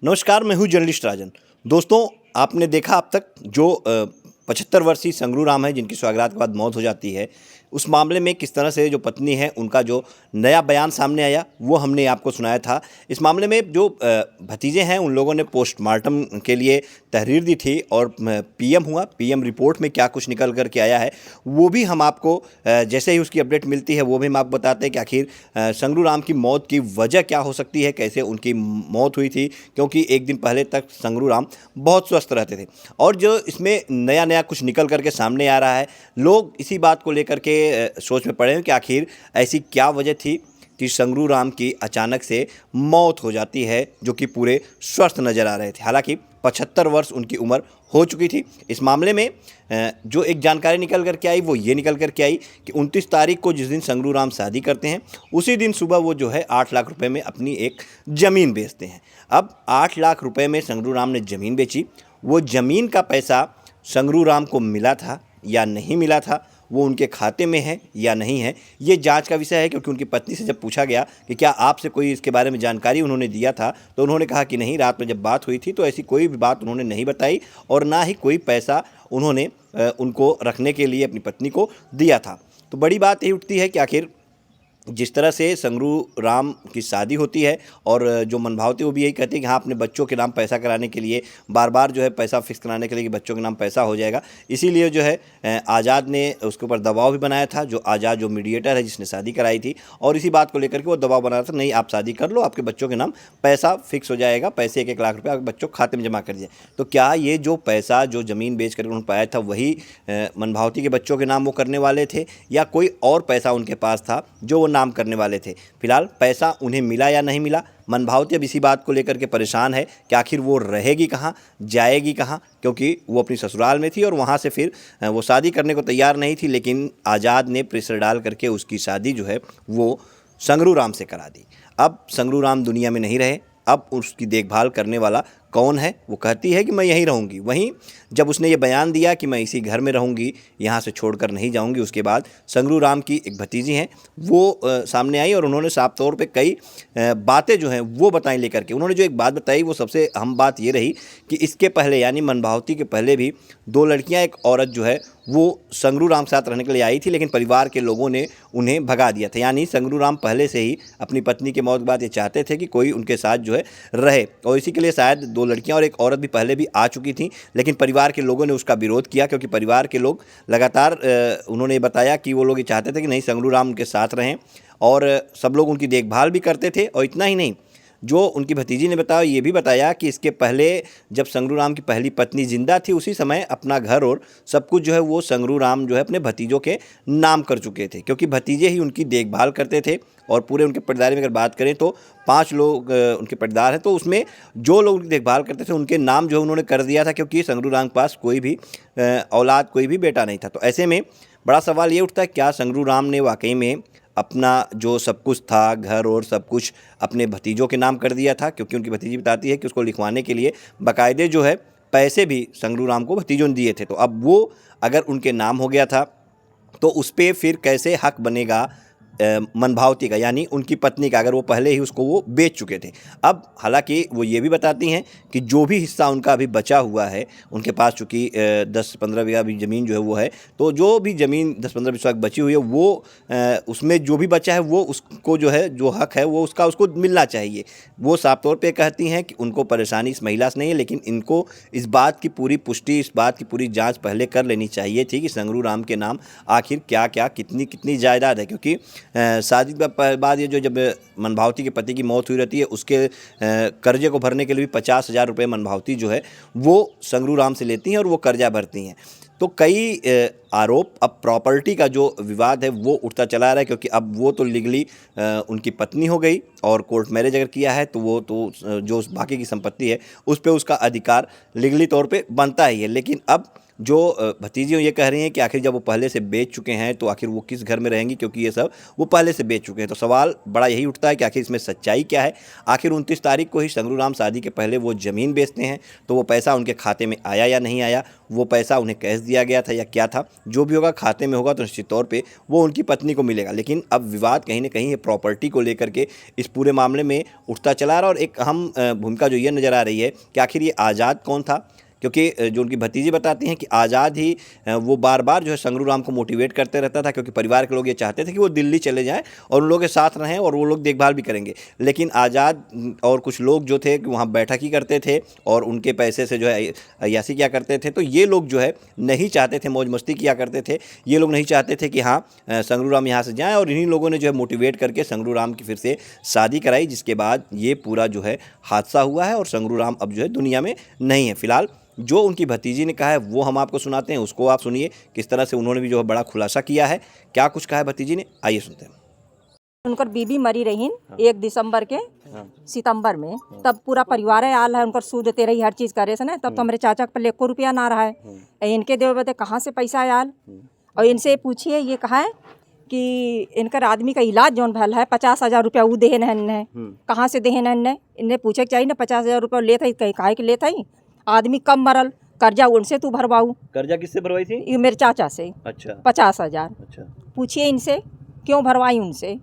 नमस्कार, मैं हूँ जर्नलिस्ट राजन। दोस्तों, आपने देखा अब तक जो 75 वर्षीय संगरू राम है जिनकी स्वागरात के बाद मौत हो जाती है, उस मामले में किस तरह से जो पत्नी है उनका जो नया बयान सामने आया वो हमने आपको सुनाया था। इस मामले में जो भतीजे हैं उन लोगों ने पोस्टमार्टम के लिए तहरीर दी थी और पीएम हुआ। पीएम रिपोर्ट में क्या कुछ निकल कर के आया है वो भी हम आपको जैसे ही उसकी अपडेट मिलती है वो भी हम आपको बताते हैं कि आखिर संगरू राम की मौत की वजह क्या हो सकती है, कैसे उनकी मौत हुई थी, क्योंकि एक दिन पहले तक संगरू राम बहुत स्वस्थ रहते थे। और जो इसमें नया नया कुछ निकल करके सामने आ रहा है, लोग इसी बात को लेकर के सोच में पड़े हैं कि आखिर ऐसी क्या वजह थी कि संगरू राम की अचानक से मौत हो जाती है, जो कि पूरे स्वस्थ नज़र आ रहे थे। हालांकि 75 वर्ष उनकी उम्र हो चुकी थी। इस मामले में जो एक जानकारी निकल कर के आई वो ये निकल कर के आई कि 29 तारीख को जिस दिन संगरू राम शादी करते हैं उसी दिन सुबह वो जो है 8 लाख रुपए में अपनी एक ज़मीन बेचते हैं। अब 8 लाख रुपए में संगरू राम ने ज़मीन बेची। वो ज़मीन का पैसा संगरू राम को मिला था या नहीं मिला था, वो उनके खाते में है या नहीं है, ये जांच का विषय है। क्योंकि उनकी पत्नी से जब पूछा गया कि क्या आपसे कोई इसके बारे में जानकारी उन्होंने दिया था, तो उन्होंने कहा कि नहीं, रात में जब बात हुई थी तो ऐसी कोई भी बात उन्होंने नहीं बताई और ना ही कोई पैसा उन्होंने उनको रखने के लिए अपनी पत्नी को दिया था। तो बड़ी बात यही उठती है कि आखिर जिस तरह से संगरू राम की शादी होती है और जो मनभावती वो भी यही कहते हैं कि हाँ, अपने बच्चों के नाम पैसा कराने के लिए बार बार जो है पैसा फिक्स कराने के लिए कि बच्चों के नाम पैसा हो जाएगा, इसीलिए जो है आज़ाद ने उसके ऊपर दबाव भी बनाया था। जो आज़ाद जो मीडिएटर है जिसने शादी कराई थी, और इसी बात को लेकर के वो दबाव बना रहा था, नहीं आप शादी कर लो, आपके बच्चों के नाम पैसा फिक्स हो जाएगा, पैसे 1-1 लाख रुपये आपके बच्चों के खाते में जमा कर दिए। तो क्या ये जो पैसा जो ज़मीन बेच कर उन्होंने पाया था वही मनभावती के बच्चों के नाम वो करने वाले थे, या कोई और पैसा उनके पास था जो वो नाम करने वाले थे? फिलहाल पैसा उन्हें मिला या नहीं मिला, मनभावती अब इसी बात को लेकर के परेशान है कि आखिर वो रहेगी कहाँ, जाएगी कहाँ, क्योंकि वो अपनी ससुराल में थी और वहाँ से फिर वो शादी करने को तैयार नहीं थी। लेकिन आज़ाद ने प्रेशर डाल करके उसकी शादी जो है वो संगरू राम से करा दी। अब संगरू राम दुनिया में नहीं रहे, अब उसकी देखभाल करने वाला कौन है? वो कहती है कि मैं यहीं रहूँगी। वहीं जब उसने ये बयान दिया कि मैं इसी घर में रहूँगी, यहाँ से छोड़कर नहीं जाऊँगी, उसके बाद संगरू राम की एक भतीजी हैं वो सामने आई और उन्होंने साफ तौर पे कई बातें जो हैं वो बताई लेकर के। उन्होंने जो एक बात बताई वो सबसे अहम बात ये रही कि इसके पहले यानी मनभावती के पहले भी 2 लड़कियाँ, एक औरत जो है वो संगरू राम साथ रहने के लिए आई थी, लेकिन परिवार के लोगों ने उन्हें भगा दिया था। यानी संगरू राम पहले से ही अपनी पत्नी की मौत के बाद ये चाहते थे कि कोई उनके साथ जो है रहे, और इसी के लिए शायद 2 लड़कियां और एक औरत भी पहले भी आ चुकी थी, लेकिन परिवार के लोगों ने उसका विरोध किया। क्योंकि परिवार के लोग लगातार उन्होंने बताया कि वो लोग ये चाहते थे कि नहीं, संगरू राम उनके साथ रहें और सब लोग उनकी देखभाल भी करते थे। और इतना ही नहीं, जो उनकी भतीजी ने बताया ये भी बताया कि इसके पहले जब संगरू राम की पहली पत्नी जिंदा थी उसी समय अपना घर और सब कुछ जो है वो संगरू राम जो है अपने भतीजों के नाम कर चुके थे, क्योंकि भतीजे ही उनकी देखभाल करते थे। और पूरे उनके परिवार में अगर बात करें तो 5 लोग उनके परिवार हैं, तो उसमें जो लोग उनकी देखभाल करते थे उनके नाम जो है उन्होंने कर दिया था, क्योंकि संगरू राम के पास कोई भी औलाद, कोई भी बेटा नहीं था। तो ऐसे में बड़ा सवाल ये उठता है, क्या संगरू राम ने वाकई में अपना जो सब कुछ था, घर और सब कुछ, अपने भतीजों के नाम कर दिया था? क्योंकि उनकी भतीजी बताती है कि उसको लिखवाने के लिए बाकायदे जो है पैसे भी संगरू राम को भतीजों ने दिए थे। तो अब वो अगर उनके नाम हो गया था तो उस पर फिर कैसे हक बनेगा मनभावती का, यानी उनकी पत्नी का, अगर वो पहले ही उसको वो बेच चुके थे। अब हालांकि वो ये भी बताती हैं कि जो भी हिस्सा उनका अभी बचा हुआ है, उनके पास चूँकि 10-15 बीघा भी ज़मीन जो है वो है, तो जो भी ज़मीन 10-15 बीघा बची हुई है वो उसमें जो भी बचा है वो उसको जो है, जो हक है वो उसका उसको मिलना चाहिए। वो साफ तौर पे कहती हैं कि उनको परेशानी इस महिला से नहीं है, लेकिन इनको इस बात की पूरी पुष्टि, इस बात की पूरी जाँच पहले कर लेनी चाहिए थी कि संगरू राम के नाम आखिर क्या क्या, कितनी कितनी जायदाद है। क्योंकि शादी के बाद ये जो जब मनभावती के पति की मौत हुई रहती है उसके कर्जे को भरने के लिए भी 50,000 रुपये मनभावती जो है वो संगरू राम से लेती हैं और वो कर्जा भरती हैं। तो कई आरोप, अब प्रॉपर्टी का जो विवाद है वो उठता चला रहा है, क्योंकि अब वो तो लीगली उनकी पत्नी हो गई और कोर्ट मैरिज अगर किया है तो वो तो जो बाकी की संपत्ति है उस पर उसका अधिकार लीगली तौर पे बनता ही है। लेकिन अब जो भतीजी ये कह रही हैं कि आखिर जब वो पहले से बेच चुके हैं तो आखिर वो किस घर में रहेंगी, क्योंकि ये सब वो पहले से बेच चुके हैं। तो सवाल बड़ा यही उठता है कि आखिर इसमें सच्चाई क्या है? आखिर 29 तारीख को ही संगरू राम शादी के पहले वो ज़मीन बेचते हैं, तो वो पैसा उनके खाते में आया या नहीं आया, वो पैसा उन्हें कैश दिया गया था या क्या था, जो भी होगा खाते में होगा तो निश्चित तौर पे वो उनकी पत्नी को मिलेगा। लेकिन अब विवाद कहीं ना कहीं प्रॉपर्टी को लेकर के इस पूरे मामले में उठता चला रहा और एक अहम भूमिका जो ये नज़र आ रही है कि आखिर ये आज़ाद कौन था, क्योंकि जो उनकी भतीजी बताती हैं कि आज़ाद ही वो बार बार जो है संगरू राम को मोटिवेट करते रहता था, क्योंकि परिवार के लोग ये चाहते थे कि वो दिल्ली चले जाएं और उन लोगों के साथ रहें और वो लोग देखभाल भी करेंगे। लेकिन आज़ाद और कुछ लोग जो थे कि वहाँ बैठक ही करते थे और उनके पैसे से जो है अय्यासी किया करते थे। तो ये लोग जो है नहीं चाहते थे, मौज मस्ती किया करते थे, ये लोग नहीं चाहते थे कि हाँ संगरू राम यहाँ से जाएँ, और इन्हीं लोगों ने जो है मोटिवेट करके संगरू राम की फिर से शादी कराई, जिसके बाद ये पूरा जो है हादसा हुआ है और संगरू राम अब जो है दुनिया में नहीं है। फिलहाल जो उनकी भतीजी ने कहा है वो हम आपको सुनाते हैं, उसको आप सुनिए किस तरह से उन्होंने भी जो है बड़ा खुलासा किया है। क्या कुछ कहा है भतीजी ने, आइए सुनते हैं। उनकर बीबी मरी रही 1 दिसंबर के सितंबर में, तब पूरा परिवार आल है, उनकर सूद देते रही, हर चीज़ करे से ना, तब तो हमारे चाचा के 1 रुपया ना रहा है। इनके देव बदे कहाँ से पैसा आयल, और इनसे पूछिए, ये कहा है कि इनकर आदमी का इलाज जौन भल है 50,000 रुपया वो देहन है, कहाँ से देहन है, इन्हें पूछे चाहिए ना 50,000 रुपया लेता ही, कहीं काहे के लेता ही, आदमी कम मरल, कर्जा उनसे तू भरवाऊ। कर्जा किससे भरवाई थी? ये मेरे चाचा से। अच्छा। 50,000। अच्छा। पूछिए इनसे क्यों भरवाई, उनसे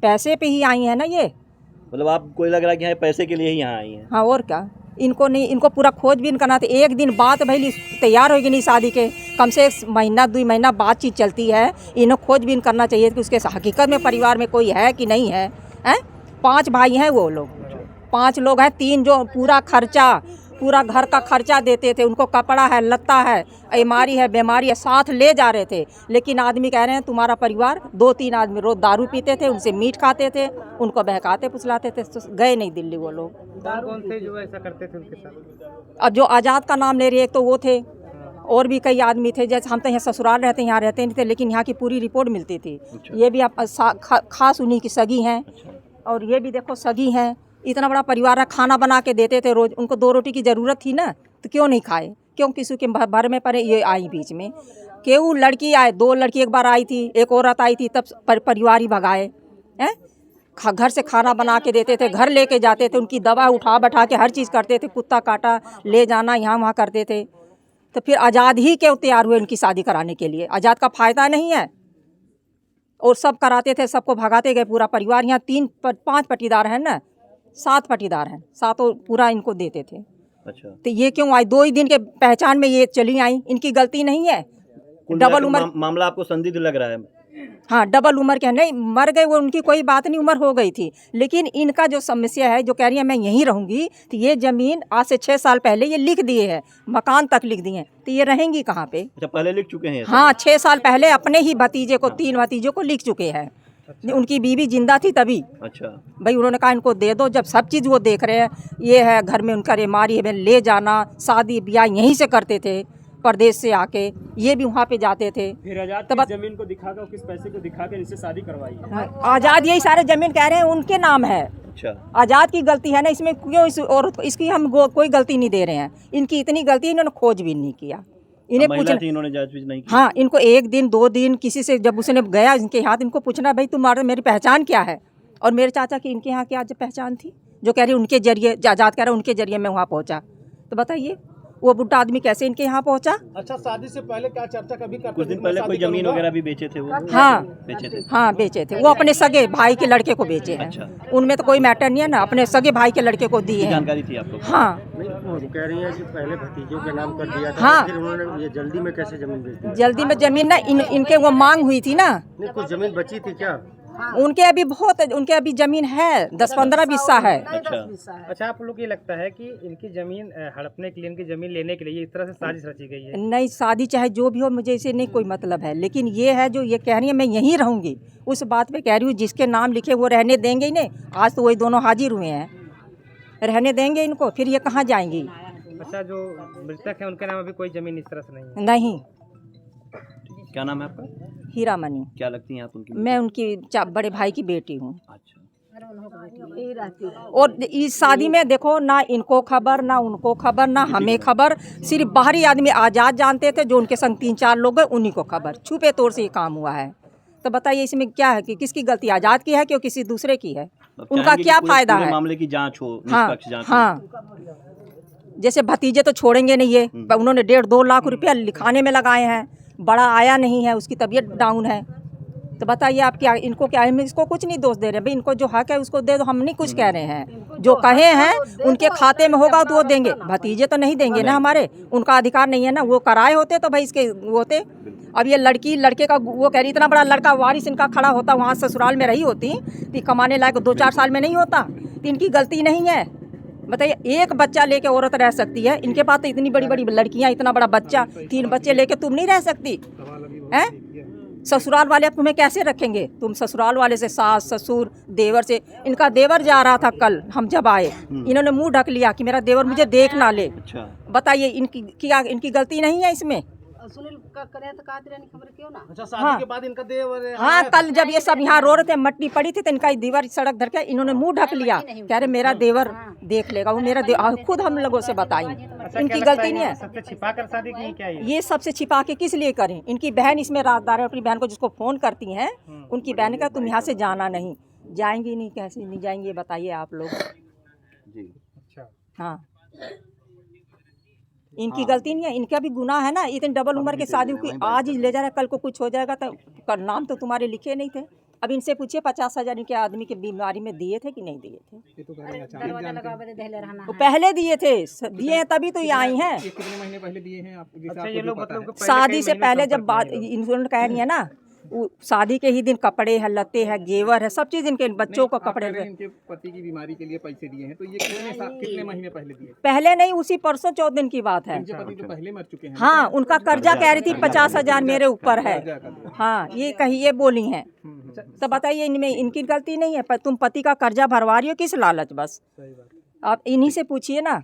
पैसे पे ही आई है ना ये। मतलब आपको लग रहा है कि हाँ पैसे के लिए ही यहाँ आई हैं? हाँ, और क्या, इनको नहीं, इनको पूरा खोजबीन करना था। एक दिन बात भैली तैयार होगी नहीं शादी के, कम से 1 महीना 2 महीना बातचीत चलती है, इन्हें खोजबीन करना चाहिए कि उसके हकीकत में परिवार में कोई है कि नहीं है। 5 भाई हैं वो लोग, 5 लोग हैं, 3 जो पूरा घर का खर्चा देते थे, उनको कपड़ा है, लत्ता है, बीमारी है, बीमारी है, साथ ले जा रहे थे। लेकिन आदमी कह रहे हैं तुम्हारा परिवार 2-3 आदमी रोज दारू पीते थे, उनसे मीट खाते थे, उनको बहकाते फुसलाते थे, तो गए नहीं दिल्ली वो लोग। कौन थे जो ऐसा करते थे उनके साथ? अब जो आज़ाद का नाम ले रही है, एक तो वो थे, और भी कई आदमी थे। जैसे हम तो यहाँ ससुराल रहते, यहाँ रहते नहीं थे, लेकिन यहाँ की पूरी रिपोर्ट मिलती थी। ये भी आप खास उन्हीं की सगी हैं, और ये भी देखो सगी हैं। इतना बड़ा परिवार है, खाना बना के देते थे रोज़, उनको 2 रोटी की ज़रूरत थी ना, तो क्यों नहीं खाए, क्यों किसी के भर में पड़े। ये आई बीच में केहू लड़की आए, 2 लड़की एक बार आई थी, एक औरत आई थी, तब परिवार ही भगाए हैं। घर से खाना बना के देते थे, घर लेके जाते थे, उनकी दवा उठा बैठा के हर चीज़ करते थे, कुत्ता काटा ले जाना यहाँ वहाँ करते थे। तो फिर आज़ाद ही क्यों तैयार हुए उनकी शादी कराने के लिए? आज़ाद का फ़ायदा नहीं है, और सब कराते थे, सबको भगाते गए पूरा परिवार। यहाँ 5 पटीदार हैं ना, 7 पटीदार हैं, 7 पूरा इनको देते थे। अच्छा। तो ये क्यों आई? 2 ही दिन के पहचान में ये चली आई, इनकी गलती नहीं है। डबल उम्र मामला आपको संदिग्ध लग रहा है? हाँ, डबल उम्र के नहीं, मर गए वो, उनकी कोई बात नहीं, उम्र हो गई थी। लेकिन इनका जो समस्या है, जो कह रही है मैं यहीं रहूंगी, तो ये ज़मीन आज से 6 साल पहले ये लिख दिए हैं, मकान तक लिख दिए हैं, तो ये रहेंगी कहाँ पे? अच्छा, पहले लिख चुके हैं? हाँ, 6 साल पहले अपने ही भतीजे को, 3 भतीजों को लिख चुके हैं। उनकी बीवी जिंदा थी तभी। अच्छा। भाई उन्होंने कहा इनको दे दो, जब सब चीज़ वो देख रहे हैं, ये है घर में उनका बीमारी है, ले जाना, शादी ब्याह यहीं से करते थे, प्रदेश से आके ये भी वहाँ पे जाते थे। फिर आजाद किस जमीन को दिखाकर, किस पैसे को दिखाकर इनसे शादी करवाई है? आज़ाद यही सारे जमीन कह रहे हैं उनके नाम है। अच्छा। आज़ाद की गलती है ना इसमें, क्यों इस औरत को, इसकी हम कोई गलती नहीं दे रहे हैं। इनकी इतनी गलती, इन्होंने खोज भी नहीं किया, इन्हें पूछना, इन्होंने जांच नहीं की। हाँ, इनको 1 दिन 2 दिन किसी से जब उसने गया इनके हाथ, इनको पूछना भाई तुम्हारा मेरी पहचान क्या है, और मेरे चाचा की इनके यहाँ क्या पहचान थी, जो कह रही उनके जरिए, आज़ाद कह रहा उनके जरिए मैं वहाँ पहुँचा। तो बताइए वो बुढ़ा आदमी कैसे इनके यहाँ पहुँचा? अच्छा, शादी से पहले क्या चर्चा कभी करते? कुछ दिन पहले कोई जमीन वगैरह भी बेचे थे वो? हाँ बेचे थे। हाँ, बेचे थे, वो अपने सगे भाई के लड़के को बेचे हैं। अच्छा। उनमें तो कोई मैटर नहीं है ना, अपने सगे भाई के लड़के को दिए हैं। जानकारी थी आपको? हाँ। कह रही है कि पहले भतीजों के नाम कर दिया था, हाँ। फिर उन्होंने ये जल्दी में कैसे जमीन बेच दी? जल्दी में जमीन ना, इनके वो मांग हुई थी ना। नहीं, कुछ जमीन बची थी क्या? उनके अभी बहुत, उनके अभी जमीन है 10-15 बिस्सा है। अच्छा, आप लोग ये लगता है कि इनकी जमीन हड़पने के लिए, इनकी जमीन लेने के लिए इस तरह से साजिश रची गई है? नहीं, शादी चाहे जो भी हो, मुझे इसे नहीं कोई मतलब है, लेकिन ये है जो ये कह रही है मैं यहीं रहूंगी, उस बात पे कह रही हूँ, जिसके नाम लिखे वो रहने देंगे ही नहीं। आज तो वही दोनों हाजिर हुए हैं, रहने देंगे इनको, फिर ये कहाँ जाएंगी? अच्छा, जो मृतक है उनके नाम अभी कोई जमीन इस तरह से नहीं है? नहीं। क्या नाम है आपका? हीरामणि। क्या लगती हैं आप उनकी? मैं उनकी बड़े भाई की बेटी हूँ। अच्छा। और इस शादी में देखो ना इनको खबर, ना उनको खबर, ना हमें खबर, सिर्फ बाहरी आदमी आज़ाद जानते थे, जो उनके संग 3-4 लोग हैं उन्हीं को खबर, छुपे तौर से ये काम हुआ है। तो बताइए इसमें क्या है कि किसकी गलती, आज़ाद की है कि किसी दूसरे की है? उनका क्या फायदा है? मामले की जांच हो, हाँ निष्पक्ष जांच हो। हाँ, जैसे भतीजे तो छोड़ेंगे नहीं, ये उन्होंने 1.5-2 लाख रुपया लिखाने में लगाए हैं, बड़ा आया नहीं है, उसकी तबीयत डाउन है। तो बताइए आप क्या, इनको क्या है? इसको कुछ नहीं दोष दे रहे भाई, इनको जो हक है उसको दे दो, हम नहीं कुछ कह रहे हैं। जो कहे हैं उनके खाते में होगा तो वो देंगे, भतीजे तो नहीं देंगे ना हमारे, उनका अधिकार नहीं है ना। वो कराए होते तो भाई इसके वो होते। अब ये लड़की लड़के का वो कह रही, इतना बड़ा लड़का वारिस इनका खड़ा होता, वहाँ ससुराल में रही होती तो कमाने लायक 2-4 साल में नहीं होता, तो इनकी गलती नहीं है। बताइए, एक बच्चा लेके औरत रह सकती है, इनके पास तो इतनी बड़ी बड़ी लड़कियां, इतना बड़ा बच्चा, 3 बच्चे लेके तुम नहीं रह सकती हैं? ससुराल वाले अब तुम्हें कैसे रखेंगे? तुम ससुराल वाले से, सास ससुर देवर से, इनका देवर जा रहा था कल हम जब आए, इन्होंने मुंह ढक लिया कि मेरा देवर मुझे देख ना ले। बताइए इनकी गलती नहीं है इसमें? सुनील का करे तो कहते रहने खबर क्यों ना। अच्छा, शादी के बाद इनका देवर हाँ, कल जब ये सब यहाँ रो रहे थे, मट्टी पड़ी थी, तो इनका दीवार सड़क धर के इन्होंने मुंह ढक लिया, कह रहे मेरा देवर देख लेगा, वो मेरा देवर, खुद हम लोगों से बताई, इनकी गलती नहीं है। सबसे छिपा कर शादी की क्या है? ये सबसे छिपा के किस लिए करें? इनकी बहन इसमें राजदार है, अपनी बहन को जिसको फ़ोन करती हैं, उनकी बहन का तुम यहाँ से जाना नहीं, जाएंगी नहीं, कैसे नहीं जाएंगी बताइए आप लोग। अच्छा, हाँ, इनकी गलती नहीं है, इनका भी गुनाह है ना। इतनी डबल उम्र की शादी की, आज ही ले जा रहा है, कल को कुछ हो जाएगा तो नाम तो तुम्हारे लिखे नहीं थे। अब इनसे पूछिए 50,000 इनके आदमी की बीमारी में दिए थे कि नहीं दिए थे? दरवाजा लगावे दे देले रहना। वो पहले दिए थे, दिए हैं तभी तो ये आई हैं। कितने महीने पहले दिए हैं आपको? अच्छा, ये लोग मतलब शादी से पहले जब बात इन्होंने कह रही है ना, वो शादी के ही दिन कपड़े है, लत्ते है, जेवर है, सब चीज़ इनके बच्चों को कपड़े इनके पति की बीमारी के लिए पैसे दिए हैं, तो ये कितने महीने पहले दिए? पहले नहीं, उसी परसों 14 दिन की बात है। इनके पति तो पहले मर चुके हैं। हाँ, उनका कर्जा कह रही थी 50,000 मेरे ऊपर है। हाँ, ये कही, ये बोली हैं। तो बताइए, इनमें इनकी गलती नहीं है, पर तुम पति का कर्जा भरवा रही हो किस लालच? बस आप इन्हीं से पूछिए ना।